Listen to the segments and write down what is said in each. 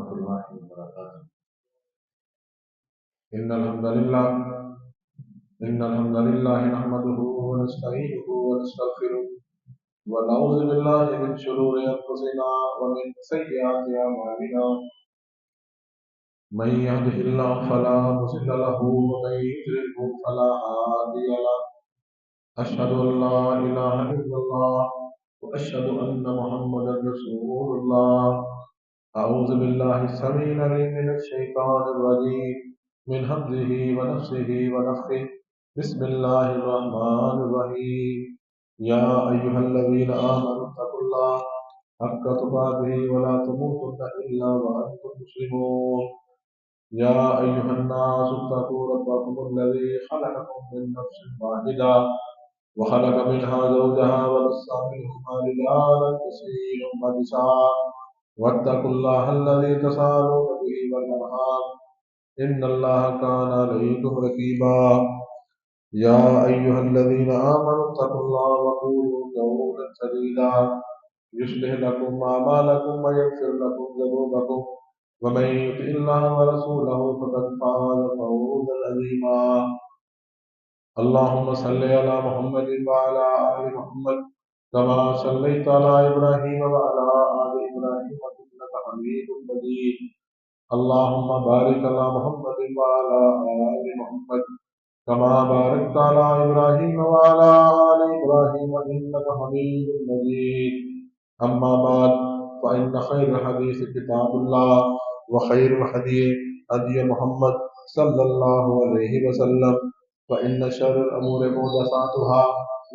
ورحمة الله وبركاته. إن الحمد لله نحمده ونستعينه ونستغفره ونعوذ بالله من شرور أنفسنا ومن سيئات أعمالنا. من يهده الله فلا مضل له ومن يضلل فلا هادي له. أشهد أن لا إله إلا الله وأشهد أن محمدا رسول الله. أعوذ بالله السميع العليم من الشيطان الرجيم من همزه ونفسه ونفخه. بسم الله الرحمن الرحيم. يا أيها الذين آمنوا اتقوا الله حق تقاته ولا تموتن إلا وأنتم مسلمون. يا أيها الناس اتقوا ربكم الذي خلقكم من نفس واحدة وخلق منها زوجها وبث منهما رجالا كثيرا ونساء واتقوا الله الذي تساءلون به والأرحام إن الله كان عليكم رقيبا. يا أيها الذين آمنوا اتقوا الله وقولوا قولا سديدا يصلح لكم أعمالكم ويغفر لكم ذنوبكم ومن يطع الله ورسوله فقد فاز فوزا عظيما. اللهم صل على محمد وعلى آل محمد كما صليت على إبراهيم وعلى آل إبراهيم إنك حميد مجيد. اللهم بارك على محمد وعلى آل محمد كما باركت على إبراهيم وعلى آل إبراهيم إنك حميد مجيد. أما بعد فإن خير الحديث كتاب الله وخير الهدي هدي محمد صلى الله عليه وسلم وإن شر الأمور محدثاتها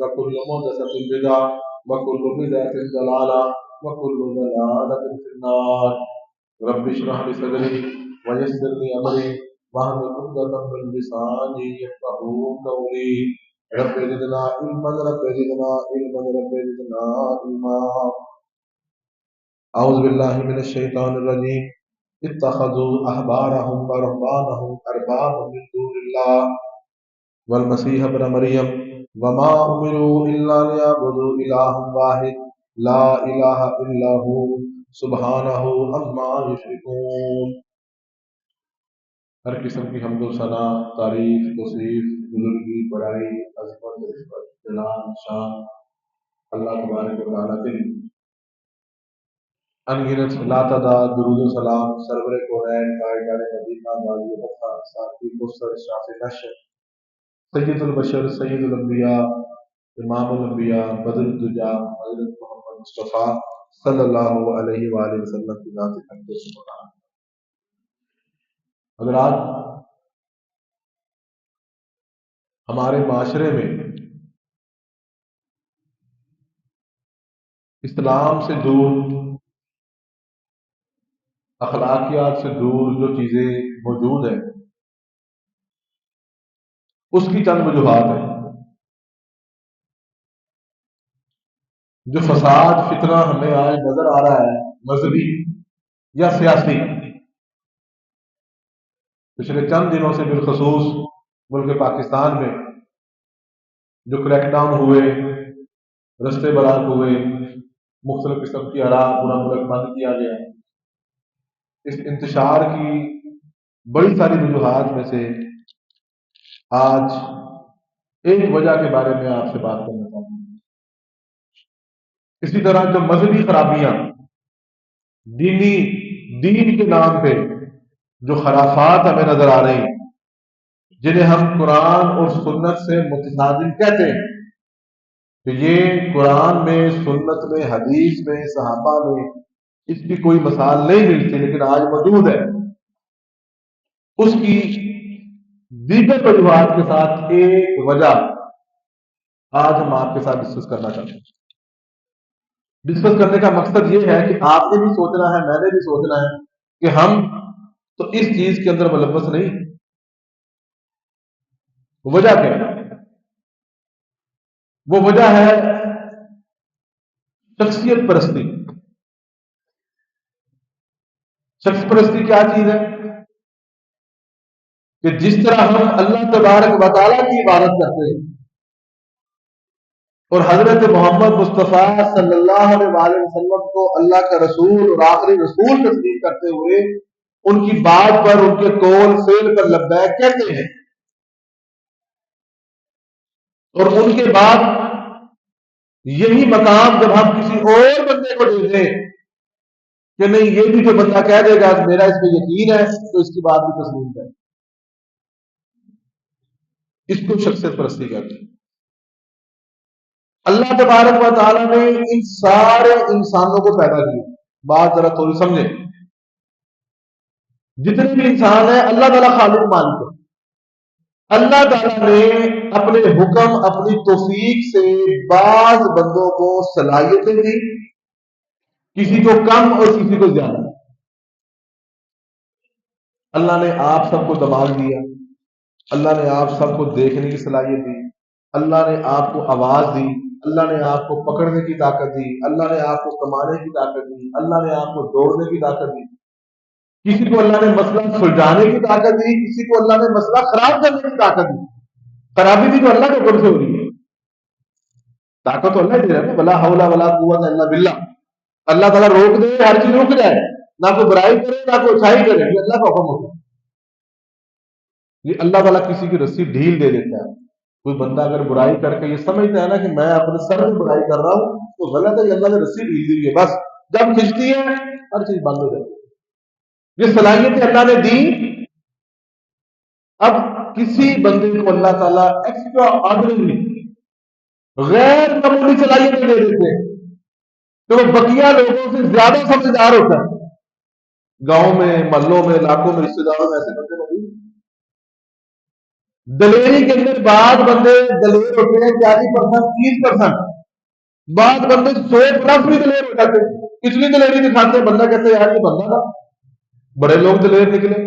وكل محدثة بدعة وكل بدعة ضلالة وكل ضلالة في النار. رب اشرح لي صدري ويسر لي أمري واحلل عقدة من لساني يفقهوا قولي. رب زدنا علما رب زدنا علما رب زدنا علما. أعوذ بالله من الشيطان الرجيم. اتخذوا أحبارهم ورهبانهم أربابا من دون الله والمسيح ابن مريم وما أمروا إلا ليعبدوا إلها واحد لا إله إلا هو سبحانہ عما یشرکون. ہر قسم کی حمد و ثنا، تعریف، توصیف، بزرگی، بڑائی، عظمت، رفعت، جلال، شان اللہ تبارک و تعالیٰ کے لیے. انگنت لا تعداد درود و سلام سرور کونین تاجدار مدینہ باقی وفا ساقی مصر شاف نشر سید البشر سید الانبیاء امام الانبیاء بدر الدجا حضرت محمد مصطفیٰ صلی اللہ علیہ وآلہ وسلم کی ذات اقدس سبحان. حضرات، ہمارے معاشرے میں اسلام سے دور، اخلاقیات سے دور جو چیزیں موجود ہیں اس کی چند وجوہات ہیں. جو فساد فتنہ ہمیں آج نظر آ رہا ہے مذہبی یا سیاسی، پچھلے چند دنوں سے بالخصوص ملک پاکستان میں جو کریک ڈاؤن ہوئے، رستے بلاک ہوئے، مختلف قسم کی آرا پورا ملک بند کیا گیا، اس انتشار کی بڑی ساری وجوہات میں سے آج ایک وجہ کے بارے میں آپ سے بات کرنا چاہتا ہوں. اسی طرح جو مذہبی خرابیاں، دین کے نام پہ جو خرافات ہمیں نظر آ رہی ہیں، جنہیں ہم قرآن اور سنت سے متصادم کہتے ہیں، کہ یہ قرآن میں، سنت میں، حدیث میں، صحابہ میں اس کی کوئی مثال نہیں ملتی لیکن آج موجود ہے. اس کی دیگر وجوہات کے ساتھ ایک وجہ آج ہم آپ کے ساتھ ڈسکس کرنا چاہتے ہیں. ڈسکس کرنے کا مقصد یہ ہے کہ آپ نے بھی سوچنا ہے، میں نے بھی سوچنا ہے کہ ہم تو اس چیز کے اندر ملوث نہیں. وجہ کیا ہے؟ وہ وجہ ہے شخصیت پرستی. شخص پرستی کیا چیز ہے؟ کہ جس طرح ہم اللہ تبارک و تعالیٰ کی عبادت کرتے ہیں اور حضرت محمد مصطفیٰ صلی اللہ علیہ وآلہ وسلم کو اللہ کا رسول اور آخری رسول تسلیم کرتے ہوئے ان کی بات پر، ان کے قول فعل پر لبیک کہتے ہیں، اور ان کے بعد یہی مقام جب ہم کسی اور بندے کو دے دیں کہ نہیں یہ بھی جو بندہ کہہ دے گا میرا اس پہ یقین ہے تو اس کی بات بھی تسلیم کریں، اس کو شخصیت پرستی کہتے ہیں۔ اللہ تبارک و تعالیٰ نے ان سارے انسانوں کو پیدا کیا، بات ذرا تھوڑی سمجھیں، جتنے بھی انسان ہیں اللہ تعالیٰ خالق مالک ہے۔ اللہ تعالیٰ نے اپنے حکم، اپنی توفیق سے بعض بندوں کو صلاحیتیں دی، کسی کو کم اور کسی کو زیادہ۔ اللہ نے آپ سب کو دماغ دیا، اللہ نے آپ سب کو دیکھنے کی صلاحیت دی، اللہ نے آپ کو آواز دی، اللہ نے آپ کو پکڑنے کی طاقت دی، اللہ نے آپ کو کمانے کی طاقت دی، اللہ نے آپ کو دوڑنے کی طاقت دی، کسی کو اللہ نے مسئلہ سلجھانے کی طاقت دی، کسی کو اللہ نے مسئلہ خراب کرنے کی طاقت دی۔ خرابی بھی تو اللہ کے حکم سے ہو رہی ہے، طاقت تو اللہ دے رہا ہے، ولا حول ولا قوت الا باللہ۔ اللہ تعالیٰ روک دے ہر چیز رک جائے، نہ کوئی برائی کرے نہ کوئی اچھائی کرے، یہ اللہ کا حکم ہوتا ہے۔ یہ اللہ تعالیٰ کسی کی رسی ڈھیل دے دیتا ہے۔ کوئی بندہ اگر برائی کر کے یہ سمجھتا ہے نا کہ میں اپنے سر میں برائی کر رہا ہوں تو غلط ہے، کہ اللہ نے رسی ڈھیل دی ہے، بس جب کھنچتی ہے ہر چیز بند ہو جاتی ہے۔ یہ صلاحیتیں اللہ نے دی۔ اب کسی بندے کو اللہ تعالیٰ ایکسٹرا آرڈنری غیر معمولی صلاحیتیں دے دیتے ہیں کہ وہ بقیہ لوگوں سے زیادہ سمجھدار ہوتا ہے۔ گاؤں میں، محلوں میں، علاقوں میں، رشتے داروں میں ایسے بندے موجود ہیں۔ دلیری کے اندر بعض بندے دلیر ہوتے ہیں 40%، 30%، بعض بندے 100+ بھی دلیر ہو جاتے ہیں، اتنی دلیری دکھاتے ہیں بندہ کہتے ہیں یار یہ بندہ تھا، بڑے لوگ دلیر نکلے۔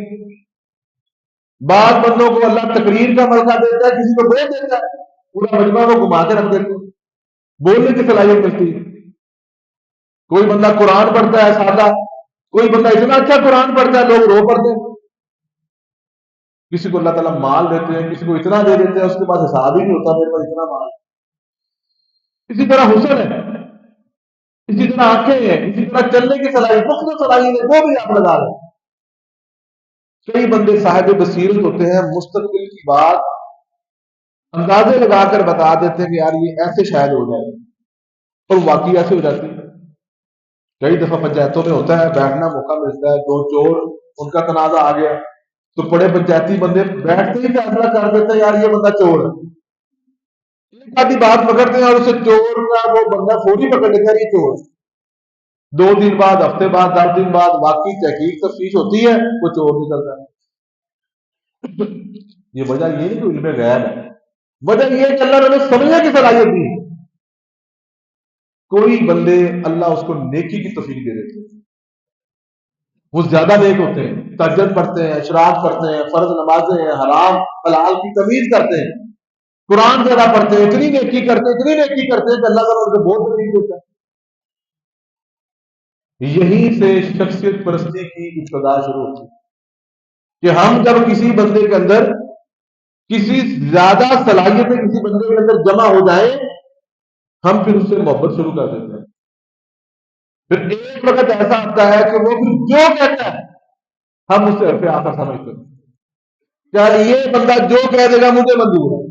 بعض بندوں کو اللہ تقریر کا موقع دیتا ہے، کسی کو بول دیتا ہے، پورا مجمع کو گھما کے رکھ دیتے ہیں، بولنے کی صلاحیت ملتی ہے۔ کوئی بندہ قرآن پڑھتا ہے سادہ، کوئی بندہ اتنا اچھا قرآن پڑھتا ہے لوگ رو پڑتے ہیں۔ کسی کو اللہ تعالیٰ مال دیتے ہیں، کسی کو اتنا دے دیتے ہیں اس کے پاس حساب ہی نہیں ہوتا میرے پاس اتنا مال۔ اسی طرح حسن ہے، اسی طرح آنکھیں ہیں، اسی طرح چلنے کی صلاحیت، مختلف صلاحیت ہے، وہ بھی آپ لگا رہے ہیں۔ کئی بندے صاحب بصیرت ہوتے ہیں، مستقبل کی بات اندازے لگا کر بتا دیتے ہیں کہ یار یہ ایسے شاید ہو جائے، اور واقعی ایسے ہو جاتی ہے۔ کئی دفعہ پنچایتوں میں ہوتا ہے، بیٹھنا موقع ملتا ہے، دو چور ان کا تنازع آ گیا تو بڑے پنچایتی بندے بیٹھتے ہی فیصلہ کر دیتے ہیں یار یہ بندہ چور ہے، ایک آدھی بات پکڑتے ہیں اور اسے چور کا وہ بندہ فوری پکڑ لیتا ہے یہ چور ہے۔ 2 دن بعد، ہفتے بعد، 10 دن بعد واقعی تحقیق تفتیش ہوتی ہے، وہ چور نکلتا ہے۔ یہ وجہ یہ نہیں کہ علم غیب ہے، وجہ یہ ہے کہ اللہ نے سمجھنے کی صلاحیت دی۔ کوئی بندے اللہ اس کو نیکی کی توفیق دے دیتے ہیں، وہ زیادہ نیک ہوتے ہیں، تہجد پڑھتے ہیں، اشراق پڑھتے ہیں، فرض نمازیں ہیں، حرام حلال کی تمیز کرتے ہیں، قرآن زیادہ پڑھتے ہیں، اتنی نیکی کرتے ہیں، اتنی نیکی کرتے ہیں کہ اللہ تعالیٰ ان کو بہت تکلیف دیتا ہے۔ یہیں سے شخصیت پرستی کی ابتدا شروع ہوتی ہے کہ ہم جب کسی بندے کے اندر کسی زیادہ صلاحیتیں کسی بندے کے اندر جمع ہو جائیں، ہم پھر اس سے محبت شروع کر دیتے ہیں۔ پھر ایک وقت ایسا آتا ہے کہ وہ پھر جو کہتا ہے ہم اس سے حرف آخر سمجھتے ہیں کہ یہ بندہ جو کہہ دے گا مجھے منظور ہے۔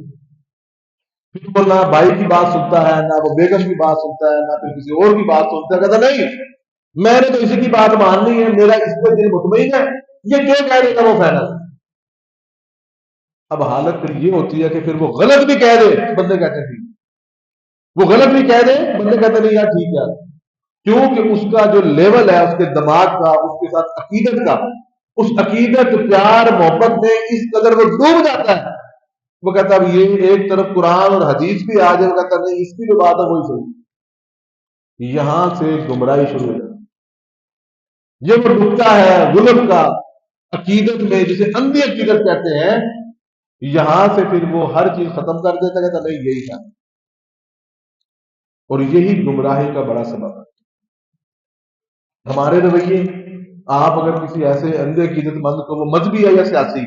پھر وہ نہ بھائی کی بات سنتا ہے، نہ وہ بیگم کی بات سنتا ہے، نہ پھر کسی اور کی بات سنتا ہے، کہتا نہیں میں نے تو اسی کی بات ماننی ہے، میرا اس پہ دل مطمئن ہے، یہ جو کہہ دے گا وہ فائدہ۔ اب حالت پھر یہ ہوتی ہے کہ پھر وہ غلط بھی کہہ دے بندے کہتے ہیں ٹھیک، وہ غلط بھی کہہ دے بندے کہتے نہیں یار ٹھیک ہے، کیونکہ اس کا جو لیول ہے اس کے دماغ کا، اس کے ساتھ عقیدت کا، اس عقیدت پیار محبت میں اس قدر وہ ڈوب جاتا ہے، وہ کہتا ہے اب یہ ایک طرف قرآن اور حدیث بھی آ جائے، وہ کہتا نہیں اس کی جو بات ہے وہی صحیح۔ یہاں سے گمراہی شروع ہو جاتی ہے۔ یہ وہ نقطہ ہے غلط کا عقیدت میں، جسے اندھی عقیدت کہتے ہیں، یہاں سے پھر وہ ہر چیز ختم کر دیتا کہتا نہیں یہی تھا، اور یہی گمراہی کا بڑا سبب ہے۔ ہمارے رویے، آپ اگر کسی ایسے اندھے عقیدت مند کو، وہ مذہبی ہے یا سیاسی،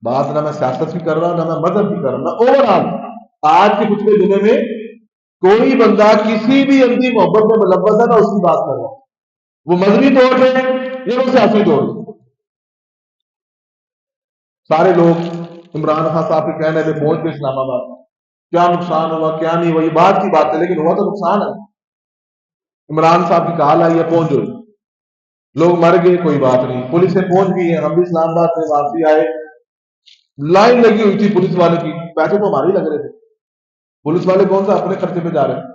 بات نہ میں سیاست بھی کر رہا ہوں نہ میں مذہب بھی کر رہا ہوں، میں اوور آل آج کے خطبے جمعے میں کوئی بندہ کسی بھی اندھی محبت میں ملوث ہے نہ اس کی بات کر رہا، وہ مذہبی طور پہ یا وہ سیاسی طور پہ۔ سارے لوگ عمران خان صاحب کے کہنے پہ پہنچ گئے اسلام آباد، کیا نقصان ہوا کیا نہیں ہوا یہ بات کی بات ہے، لیکن ہوا تو نقصان ہے۔ عمران صاحب کی کال آئی ہے پہنچ جائے، لوگ مر گئے کوئی بات نہیں، پولیس سے پہنچ گئی ہے، ہم بھی اسلام آباد سے واپسی آئے، لائن لگی ہوئی تھی پولیس والے کی، پیسے تو ہمارے ہی لگ رہے تھے، پولیس والے کون سا اپنے خرچے پہ جا رہے ہیں،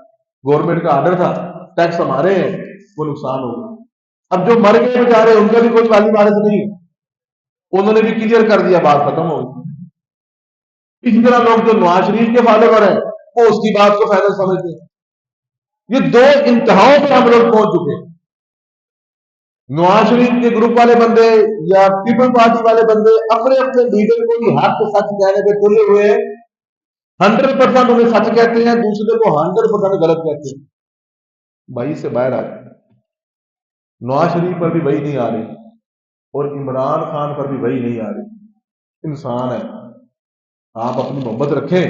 گورنمنٹ کا آرڈر تھا، ٹیکس ہمارے ہیں، وہ نقصان ہو گیا۔ اب جو مر گئے بیچارے ان کا بھی کوئی والی وارث نہیں ہے، انہوں نے بھی کلیئر کر دیا، بات ختم ہو گئی۔ اسی طرح لوگ جو نواز شریف کے فالوور ہیں وہ اس کی بات کو فائدہ سمجھتے ہیں۔ یہ دو انتہاؤں پر ہم لوگ پہنچ چکے ہیں۔ نواز شریف کے گروپ والے بندے یا پیپل پارٹی والے بندے اپنے اپنے لیڈر کو ہی حق سچ کہنے پہ تلے ہوئے ہیں، 100% انہیں سچ کہتے ہیں، دوسرے کو 100% غلط کہتے ہیں۔ بھائی سے باہر آ جائے، نواز شریف پر بھی وہی نہیں آ رہی اور عمران خان پر بھی وہی نہیں آ رہی۔ انسان ہے، آپ اپنی محبت رکھیں،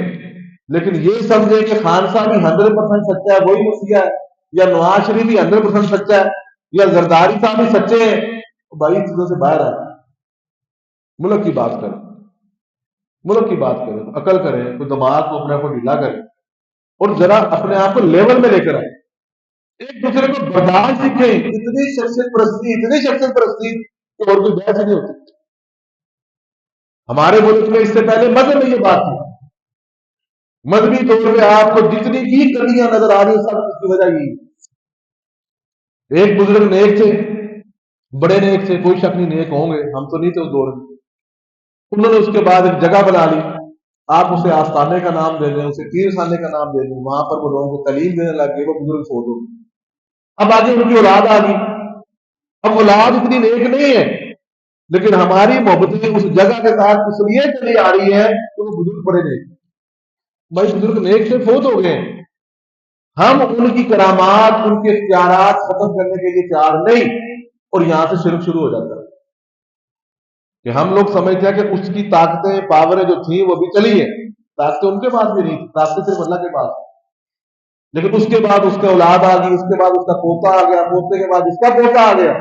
لیکن یہ سمجھیں کہ خان صاحب ہی 100% سچا ہے وہی مسیح ہے، یا نواز شریف ہی 100% سچا ہے، یا زرداری صاحب ہی سچے ہیں، بھائی چیزوں سے باہر آئے، ملک کی بات کریں، ملک کی بات کریں، عقل کریں، کوئی دماغ کو اپنے آپ کو ڈھیلا کریں اور ذرا اپنے آپ کو لیول میں لے کر آئیں، ایک دوسرے کو برداشت سیکھیں۔ اتنی شخصیت پرستی، اتنی شخصیت پرستی کہ اور کوئی بحث ہی نہیں ہوتی۔ ہمارے ملک میں اس سے پہلے مذہب میں یہ بات تھی، مذہبی طور پہ آپ کو جتنی بھی کمیاں نظر آ رہی ہیں سب اس کی وجہ یہی ہے۔ ایک بزرگ نیک تھے، بڑے نیک تھے، کوئی شک نہیں نیک ہوں گے، ہم تو نہیں تھے اس دور میں، انہوں نے اس کے بعد ایک جگہ بنا لی، آپ اسے آستانے کا نام دے دیں، اسے پیر خانے کا نام دے دیں، وہاں پر وہ لوگوں کو تعلیم دینے لگ گئے، وہ بزرگ فوت ہو گئے۔ اب آگے ان کی اولاد آ گئی، اب اولاد اتنی نیک نہیں ہے، لیکن ہماری محبتیں اس جگہ کے ساتھ اس لیے چلی آ رہی ہے کہ وہ بزرگ بڑے نیک، بھائی بزرگ نیک سے فوت ہو گئے ہیں، ہم ان کی کرامات ان کے اختیارات ختم کرنے کے لیے تیار نہیں، اور یہاں سے شرک شروع ہو جاتا ہے کہ ہم لوگ سمجھتے ہیں کہ اس کی طاقتیں پاوریں جو تھیں وہ بھی چلی ہیں، طاقتیں ان کے پاس بھی نہیں تھی، طاقتیں صرف اللہ کے پاس، لیکن اس کے بعد اس کے اولاد آ گئی، اس کے بعد اس کا پوتا آ گیا، پوتے کے بعد اس کا پوتا آ گیا،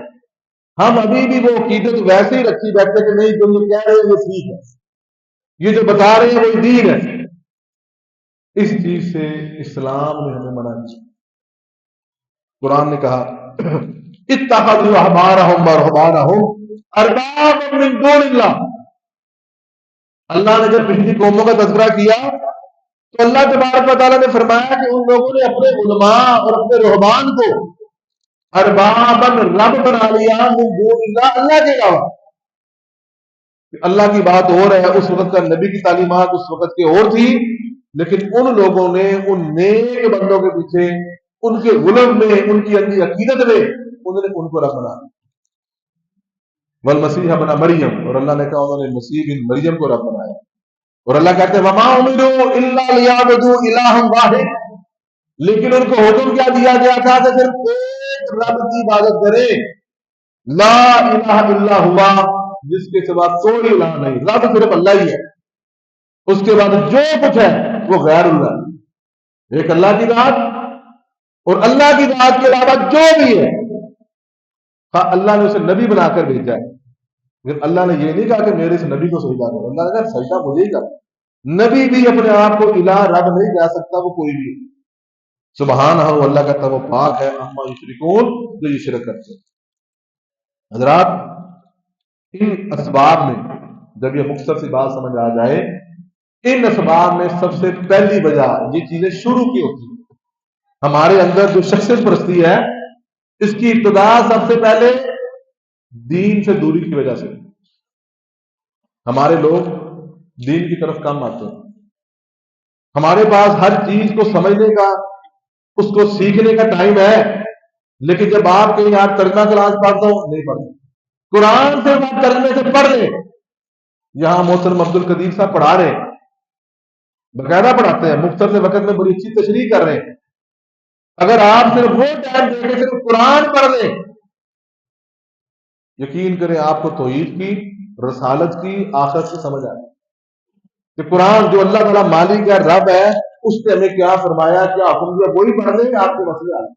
ہم ابھی بھی وہ عقیدت ویسے ہی رکھی بیٹھے کہ نہیں جو یہ کہہ رہے ہیں یہ ٹھیک ہے، یہ جو بتا رہے ہیں وہ دین ہے۔ اس چیز سے اسلام نے ہمیں منع کیا۔ قرآن نے کہا اتخذوا احبارهم ورهبانهم اربابا من دون اللہ۔ اللہ نے جب پچھلی قوموں کا تذکرہ کیا تو اللہ تبارک و تعالیٰ نے فرمایا کہ ان لوگوں نے اپنے علماء اور اپنے رہبان کو اربابا رب بنا لیا من دون اللہ، اللہ کے علاوہ۔ اللہ کی بات اور ہے، اس وقت کا نبی کی تعلیمات اس وقت کی اور تھی، لیکن ان لوگوں نے ان نیک بندوں کے پیچھے ان کے غلم میں ان کی اندھی عقیدت میں انہوں نے ان کو رب بنا دیا۔ والمسیح ابن مریم، اور اللہ نے کہا انہوں نے مسیح بن مریم کو رب بنایا، اور اللہ کہتے ہیں وما امروا الا ليعبدوا الها واحد، لیکن ان کو حکم کیا دیا گیا تھا کہ صرف ایک رب کی عبادت کرے، لا الہ الا ہوا، جس کے سوا کوئی الہ نہیں، رب صرف اللہ ہی ہے، اس کے بعد جو کچھ ہے وہ غیر اللہ ہے، ایک اللہ کی ذات اور اللہ کی ذات کے علاوہ جو بھی ہے اللہ نے اسے نبی بنا کر بھیجا ہے، لیکن اللہ نے یہ نہیں کہا کہ میرے اس نبی کو سجدہ کرو، اللہ نے کہا سجدہ مجھے ہی کرو۔ نبی بھی اپنے آپ کو الہ رب نہیں کہہ سکتا، وہ کوئی بھی سبحان ہو، اللہ کہتا وہ پاک ہے اما یشرکون، جو یہ شرک کرتے ہیں۔ حضرات ان اسباب میں جب یہ مختصر سی بات سمجھ آ جائے، ان اسباب میں سب سے پہلی وجہ یہ چیزیں شروع کی ہوتی ہیں، ہمارے اندر جو شخصیت پرستی ہے اس کی ابتدا سب سے پہلے دین سے دوری کی وجہ سے۔ ہمارے لوگ دین کی طرف کم آتے ہیں، ہمارے پاس ہر چیز کو سمجھنے کا اس کو سیکھنے کا ٹائم ہے، لیکن جب آپ کہیں یار ترجمہ کلاس پڑھتا ہوں نہیں پڑھتا، قرآن سے بات ترجمے سے پڑھ لیں، یہاں محترم عبد القدیر صاحب پڑھا رہے ہیں، باقاعدہ پڑھاتے ہیں، مختصر سے وقت میں بڑی اچھی تشریح کر رہے ہیں، اگر آپ صرف وہ ٹائم دے کے صرف قرآن پڑھ لیں، یقین کریں آپ کو توحید کی، رسالت کی، آخرت کی سمجھ آئے۔ کہ قرآن جو اللہ تعالیٰ مالک ہے، رب ہے، اس نے ہمیں کیا فرمایا، کیا حکم دیا، وہی پڑھ لیں آپ کے مسئلے آ جائیں۔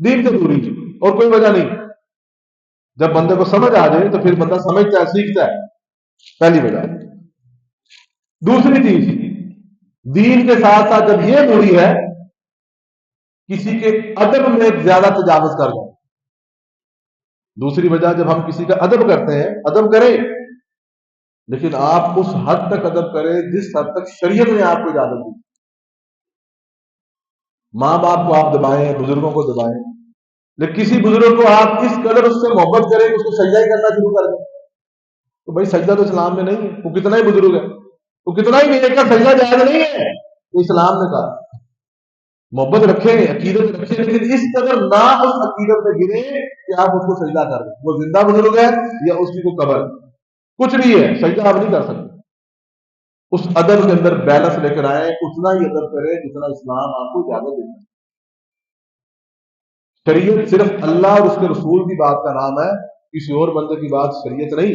دین سے دوری اور کوئی وجہ نہیں۔ جب بندے کو سمجھ آ جائے تو پھر بندہ سمجھتا ہے، سیکھتا ہے، پہلی وجہ۔ دوسری چیز، دین کے ساتھ ساتھ جب یہ دوری ہے کسی کے ادب میں زیادہ تجاوز کر جائے۔ دوسری وجہ، جب ہم کسی کا ادب کرتے ہیں، ادب کریں لیکن آپ اس حد تک ادب کریں جس حد تک شریعت نے آپ کو اجازت دی۔ ماں باپ کو آپ دبائیں، بزرگوں کو دبائیں، لیکن کسی بزرگ کو آپ اس قدر اس سے محبت کریں کہ اس کو سجدہ ہی کرنا شروع کر دیں، تو بھائی سجدہ تو اسلام میں نہیں ہے۔ وہ کتنا ہی بزرگ ہے، وہ کتنا ہی نیک ہے، سجدہ جائز نہیں ہے، تو اسلام نے کہا محبت رکھیں، عقیدت رکھیں، لیکن اس قدر نہ اس عقیدت میں گریں کہ آپ اس کو سجدہ کر دیں۔ وہ زندہ بزرگ ہے یا اس کی کوئی قبر، کچھ بھی ہے، سجدہ آپ نہیں کر سکتے۔ اس ادب کے اندر بیلنس لے کر آئیں، اتنا ہی ادب کریں جتنا اسلام آپ کو اجازت دیتا ہے۔ شریعت صرف اللہ اور اس کے رسول کی بات کا نام ہے، کسی اور بندے کی بات شریعت نہیں۔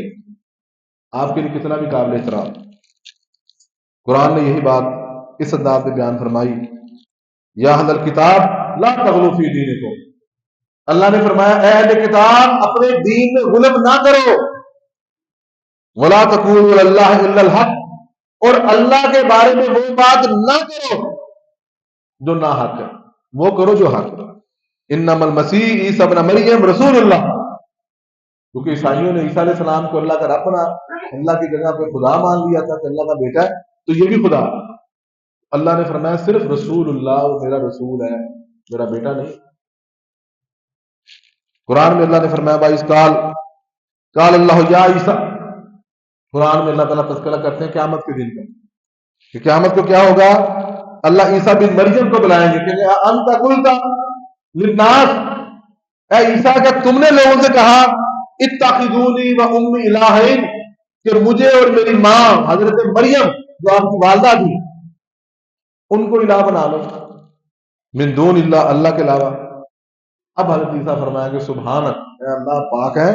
آپ کے لیے کتنا بھی قابل احترام۔ قرآن نے یہی بات اس انداز میں بیان فرمائی، یا اہل الکتاب لا تغلوا فی دینکم، اللہ نے فرمایا اے اہل کتاب اپنے دین میں غلط نہ کرو، ولا تقولوا علی اللہ الا الحق، اور اللہ کے بارے میں وہ بات نہ کرو جو نہ حق ہے، وہ کرو جو حق ہے۔ انما المسیح عیسی ابن مریم رسول اللہ، کیونکہ عیسائیوں نے عیسیٰ علیہ السلام کو اللہ کا رب بنا، اللہ کی جگہ پہ خدا مان لیا تھا کہ اللہ کا بیٹا ہے، تو یہ بھی خدا۔ اللہ نے فرمایا صرف رسول اللہ، وہ میرا رسول ہے، میرا بیٹا نہیں۔ قرآن میں اللہ نے فرمایا بائیس قال اللہ یا عیسیٰ، قرآن میں اللہ تعالیٰ تذکرہ کرتے ہیں قیامت کے دن کا کہ قیامت کو کیا ہوگا، اللہ عیسیٰ بن مریم کو بلائیں گے کہ انت قلت للناس، اے عیسیٰ کیا تم نے لوگوں سے کہا اتخذونی و امی الہین، کہ مجھے اور میری ماں حضرت مریم جو آپ کی والدہ تھی ان کو الہ بنا لو، من دون اللہ، اللہ کے علاوہ۔ اب حضرت عیسیٰ فرمایا کہ سبحانک، اے اللہ پاک ہے،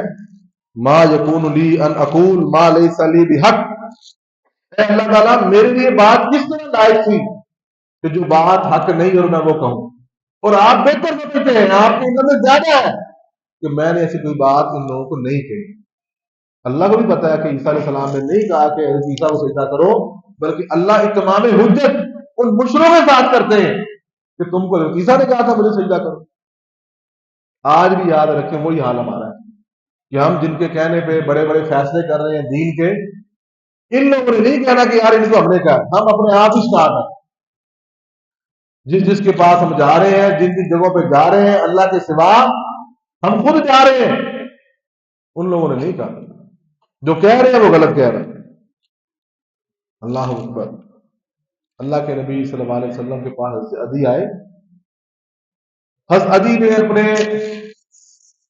ما یکون لی ان اقول ما لیس لی بحق، اے اللہ تعالیٰ میرے لیے بات کس طرح لائق تھی کہ جو بات حق نہیں اور میں وہ کہوں، اور آپ بہتر سمجھتے ہیں، آپ کی علم زیادہ ہے کہ میں نے ایسی کوئی بات ان لوگوں کو نہیں کہی۔ اللہ کو بھی پتا ہے کہ عیسیٰ علیہ السلام نے نہیں کہا کہ حضرت عیسیٰ کو سجدہ کرو، بلکہ اللہ اتمام حجت ان مشروں کے ساتھ کرتے ہیں کہ تم کو حضرت عیسیٰ نے کہا تھا مجھے سجدہ کرو۔ آج بھی یاد رکھیں وہی حال ہمارا ہے کہ ہم جن کے کہنے پہ بڑے بڑے فیصلے کر رہے ہیں دین کے، ان لوگوں نے نہیں کہنا کہ یار ان کو ہم نے کہا، ہم اپنے آپ ہی اسٹارٹ ہیں۔ جس جس کے پاس ہم جا رہے ہیں، جن جن جگہوں پہ جا رہے ہیں، اللہ کے سوا ہم خود جا رہے ہیں، ان لوگوں نے نہیں کہا، جو کہہ رہے ہیں وہ غلط کہہ رہے ہیں۔ اللہ اکبر۔ اللہ کے نبی صلی اللہ علیہ وسلم کے پاس حضرت عدی آئے، حضرت عدی نے اپنے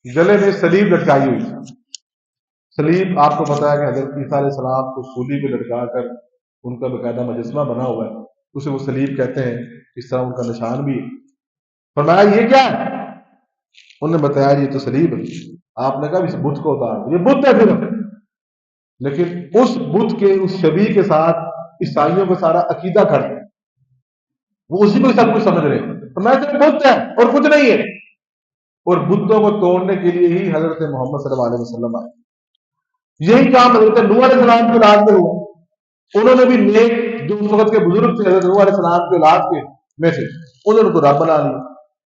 گلے میں سلیب لٹکائی ہوئی تھی۔ سلیب آپ کو پتا ہے کہ حضرت عیسیٰ علیہ السلام کو سولی پہ لٹکا کر ان کا باقاعدہ مجسمہ بنا ہوا ہے، اسے وہ سلیب کہتے ہیں، اس طرح ان کا نشان بھی ہے۔ فرمایا یہ کیا ہے؟ انہوں نے بتایا یہ تو سلیب ہے۔ آپ نے کہا اس بت کو اتار دو، یہ بت ہے صرف، لیکن اس بت کے اس شبیہ کے ساتھ عیسائیوں کا سارا عقیدہ کھڑا ہے، وہ اسی کو سب کچھ سمجھ رہے ہیں۔ فرمایا صرف بت ہے اور کچھ نہیں ہے، اور بتوں کو توڑنے کے لیے ہی حضرت محمد صلی اللہ علیہ وسلم آئے۔ یہی کام حضرت نوح علیہ السلام کی اولاد میں ہوا۔ انہوں نے بھی نیک جو اس وقت کے بزرگ تھے حضرت نوح علیہ السلام کی اولاد کے میں سے، انہوں نے کو رب بنا لیا،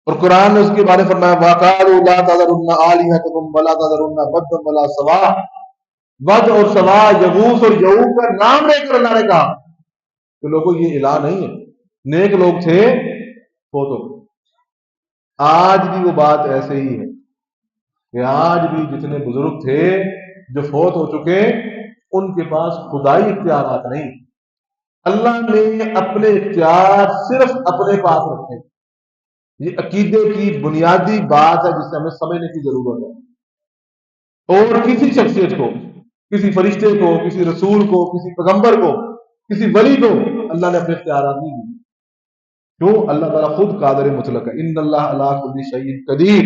اور قرآن نے اس کے بارے میں فرمایا وَقَالُوا لَا تَذَرُنَّ آلِهَتَكُمْ وَلَا تَذَرُنَّ وَدًّا وَلَا سُوَاعًا، ود اور سوا، یغوث اور یعوق کا نام لے کر اللہ نے کہا کہ لوگوں یہ الہ نہیں ہے، نیک لوگ تھے فوت ہو گئے۔ آج بھی وہ بات ایسے ہی ہے کہ آج بھی جتنے بزرگ تھے جو فوت ہو چکے ان کے پاس خدائی اختیارات نہیں، اللہ نے اپنے اختیار صرف اپنے پاس رکھے۔ یہ عقیدے کی بنیادی بات ہے جسے ہمیں سمجھنے کی ضرورت ہے۔ اور کسی شخصیت کو، کسی فرشتے کو، کسی رسول کو، کسی پیغمبر کو، کسی ولی کو اللہ نے اپنے اختیارات نہیں دیے۔ کیوں؟ اللہ تعالیٰ خود قادر مطلق ہے، ان اللہ علی کل شیء قدیر،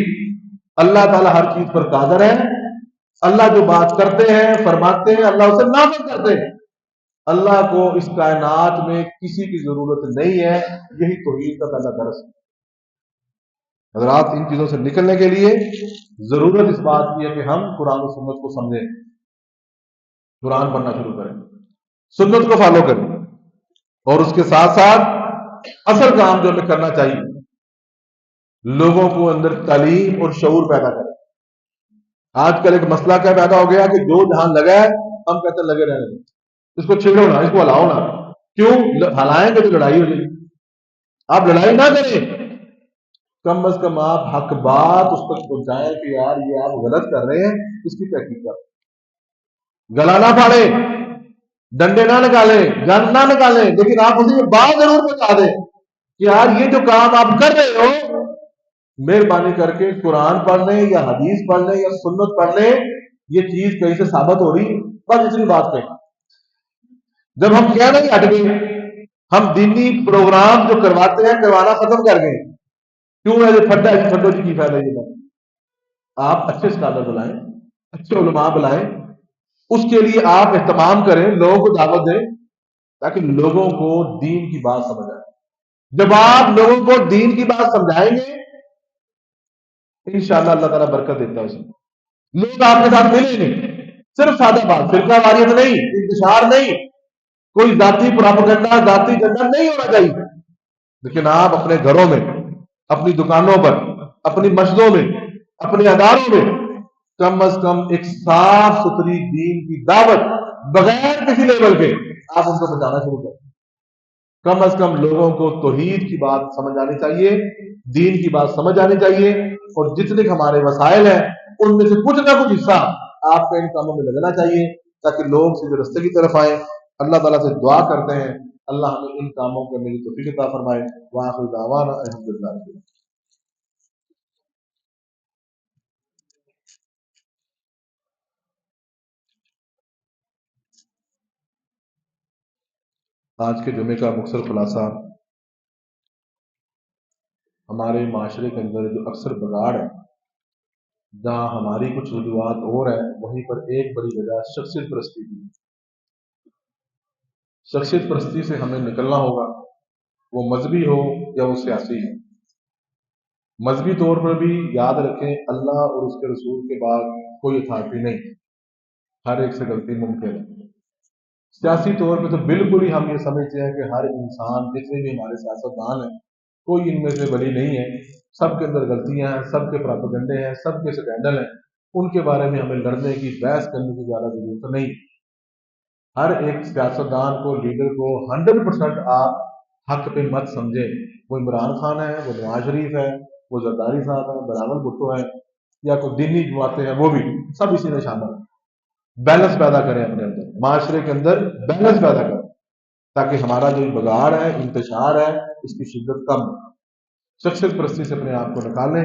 اللہ تعالیٰ ہر چیز پر قادر ہے۔ اللہ جو بات کرتے ہیں، فرماتے ہیں، اللہ اسے نافذ کرتے ہیں۔ اللہ کو اس کائنات میں کسی کی ضرورت نہیں ہے. یہی توحید کا پہلا درس ہے. حضرات ان چیزوں سے نکلنے کے لیے ضرورت اس بات کی ہے کہ ہم قرآن و سنت کو سمجھیں, قرآن پڑھنا شروع کریں, سنت کو فالو کریں, اور اس کے ساتھ ساتھ اصل کام جو ہمیں کرنا چاہیے لوگوں کو اندر تعلیم اور شعور پیدا کریں. آج کل ایک مسئلہ کیا پیدا ہو گیا کہ جو جہاں لگا ہے ہم کہتے ہیں لگے رہنے دیں, اس کو چھیڑو نا, اس کو ہلاؤ نا. کیوں ہلائیں گے تو لڑائی ہو جائے گی. آپ لڑائی نہ کریں, کم از کم آپ حق بات اس تک پہنچائیں کہ یار یہ آپ غلط کر رہے ہیں, اس کی تحقیق کریں. گلا نہ پھاڑے, ڈنڈے نہ نکالیں, گن نہ نکالیں, لیکن آپ اسے یہ بات ضرور بتا دیں کہ یار یہ جو کام آپ کر رہے ہو مہربانی کر کے قرآن پڑھ لیں یا حدیث پڑھ لیں یا سنت پڑھ لیں, یہ چیز کہیں سے ثابت ہو رہی, بس اتنی بات کہیں. جب ہم کیا نہیں ہٹ گئے, ہم دینی پروگرام جو کرواتے ہیں کروانا ختم کر گئے. کیوں ہے جو ٹھڈا ہے ٹھڈو جی کی فائدہ یہ بات. آپ اچھے اسکالر بلائیں, اچھے علماء بلائیں, اس کے لیے آپ اہتمام کریں, لوگوں کو دعوت دیں تاکہ لوگوں کو دین کی بات سمجھ آئے. جب آپ لوگوں کو دین کی بات سمجھائیں گے انشاءاللہ اللہ تعالیٰ برکت دیتا ہے. اس میں لوگ آپ کے ساتھ ملیں گے, صرف سادہ بات, فرقہ واریت نہیں, انتشار نہیں, کوئی ذاتی پراپگنڈا, ذاتی جھنڈا نہیں ہونا چاہیے. لیکن آپ اپنے گھروں میں, اپنی دکانوں پر, اپنی مسجدوں میں, اپنے اداروں میں کم از کم ایک صاف ستھری دین کی دعوت بغیر کسی لیبل کے آپ ان کو بتانا شروع کریں. کم از کم لوگوں کو توحید کی بات سمجھ آنی چاہیے, دین کی بات سمجھ آنی چاہیے, اور جتنے ہمارے وسائل ہیں ان میں سے کچھ نہ کچھ حصہ آپ کا ان کاموں میں لگنا چاہیے تاکہ لوگ سیدھے رستے کی طرف آئیں. اللہ تعالیٰ سے دعا کرتے ہیں اللہ ہمیں ان کاموں کو میری توفیق عطا فرمائے. وآخر دعوانا الحمدللہ. آج کے جمعے کا مختصر خلاصہ, ہمارے معاشرے کے اندر جو اکثر بگاڑ ہے, جہاں ہماری کچھ وجوہات اور ہیں, وہیں پر ایک بڑی وجہ شخصیت پرستی کی. شخصیت پرستی سے ہمیں نکلنا ہوگا, وہ مذہبی ہو یا وہ سیاسی ہو. مذہبی طور پر بھی یاد رکھیں اللہ اور اس کے رسول کے بعد کوئی اتھارٹی نہیں, ہر ایک سے غلطی ممکن ہے. سیاسی طور پہ تو بالکل ہی ہم یہ سمجھتے ہیں کہ ہر انسان, جتنے بھی ہمارے سیاستدان ہیں, کوئی ان میں سے ولی نہیں ہے, سب کے اندر غلطیاں ہیں, سب کے پراپگنڈے ہیں, سب کے سکینڈل ہیں. ان کے بارے میں ہمیں لڑنے کی, بحث کرنے کی زیادہ ضرورت نہیں. ہر ایک سیاستدان کو, لیڈر کو 100% آپ حق پہ مت سمجھیں. وہ عمران خان ہے, وہ نواز شریف ہے, وہ زرداری صاحب ہیں, بلاول بھٹو ہیں, یا کوئی دینی جماعتیں ہیں, وہ بھی سب اسی میں شامل ہیں. بیلنس پیدا کریں اپنے اندر, معاشرے کے اندر بیلنس پیدا کریں تاکہ ہمارا جو بگاڑ ہے, انتشار ہے, اس کی شدت کم ہو. شخصیت پرستی سے اپنے آپ کو نکالیں.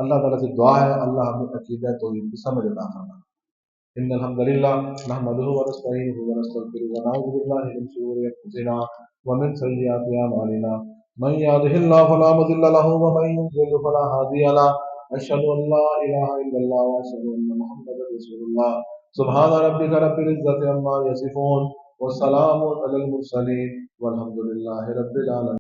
اللہ تعالیٰ سے دعا ہے اللہ ہمیں عقیدہ توحید کی سمجھ عطا فرمائے. ان الحمد للہ نحمده ونستعینه ونستغفره ونعوذ باللہ من شرور انفسنا ومن سیئات اعمالنا من يهده الله فلا مضل له ومن يضلل فلا هادي له اشهد ان لا اله الا الله واشهد ان محمدا رسول الله. سبحان ربك رب العزة عما يصفون والسلام على المرسلين والحمد لله رب العالمين.